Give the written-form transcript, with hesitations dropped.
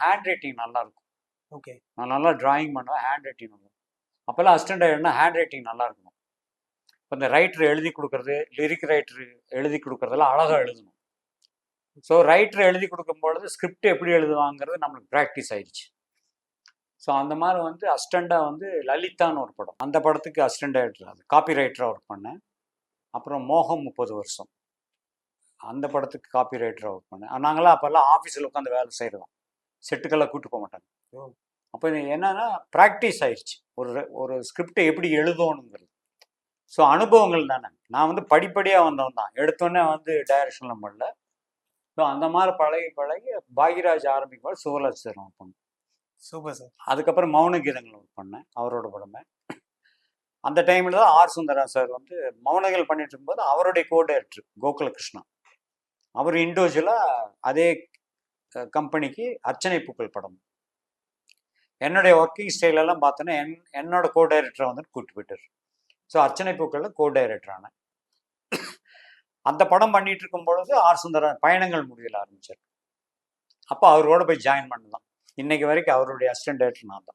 Hand writing நல்லா இருக்கும். Okay. நான் நல்லா டிராயிங் பண்ணுவேன், ஹேண்ட் ரைட்டிங் நல்லா இருக்கும். அப்போல்லாம் அசிஸ்டன்ட் டைரக்டர்னா ஹேண்ட் ரைட்டிங் நல்லா இருக்கணும். இப்போ இந்த ரைட்டர் எழுதி கொடுக்குறது, லிரிக் ரைட்டர் எழுதி கொடுக்குறதெல்லாம் அழகாக எழுதணும். ஸோ ரைட்டர் எழுதி கொடுக்கும்பொழுது ஸ்கிரிப்ட் எப்படி எழுதுவாங்கிறது நம்மளுக்கு ப்ராக்டிஸ் ஆயிடுச்சு. ஸோ அந்த மாதிரி வந்து அசிஸ்டண்டாக வந்து லலிதான்னு ஒரு படம், அந்த படத்துக்கு அசிஸ்டன்ட் டைரக்டர், அது காப்பி ரைட்டராக ஒர்க் பண்ணேன். அப்புறம் மோகம் 30 வருஷம், அந்த படத்துக்கு காப்பி ரைட்டராக ஒர்க் பண்ணேன். நாங்களாம் அப்போல்லாம் ஆஃபீஸில் உட்காந்து வேலை செய்கிறோம், செட்டுக்கெல்லாம் கூட்டு போக மாட்டாங்க. அப்போ இது என்னன்னா ப்ராக்டிஸ் ஆயிடுச்சு ஒரு ஒரு ஸ்கிரிப்டை எப்படி எழுதணுங்கிறது. ஸோ அனுபவங்கள் தானே. நான் வந்து படிப்படியாக வந்தவன் தான், எடுத்தோடனே வந்து டைரக்ஷனில் பண்ணல. ஸோ அந்த மாதிரி பழகி பழகி பாக்யராஜ் ஆரம்பிக்கும் சுவராஜ் சார் ஒர்க் பண்ணேன். Super sir. அதுக்கப்புறம் மௌன கீதங்கள் ஒர்க் பண்ணேன், அவரோட படமே. அந்த டைமில் தான் ஆர் சுந்தரா சார் வந்து மௌனங்கள் பண்ணிட்டு இருக்கும்போது அவருடைய கோ டைரக்டர் கோகுலகிருஷ்ணா, அவர் இண்டிவிஜுவலாக அதே கம்பெனிக்கு அர்ச்சனை பூக்கள் படம், என்னுடைய ஒர்க்கிங் ஸ்டைலெல்லாம் பார்த்தோன்னா என்னோட கோ டைரக்டரை வந்து கூப்பிட்டு போயிட்டார். ஸோ அர்ச்சனை பூக்களில் கோ டைரக்டர் ஆனேன். அந்த படம் பண்ணிட்டு இருக்கும் பொழுது ஆர் சுந்தரா பயணங்கள் முடியல ஆரம்பிச்சார். அப்போ அவரோட போய் ஜாயின் பண்ணலாம். இன்னைக்கு வரைக்கும் அவருடைய அசிஸ்டன்ட் டைரக்டர் நான் தான்.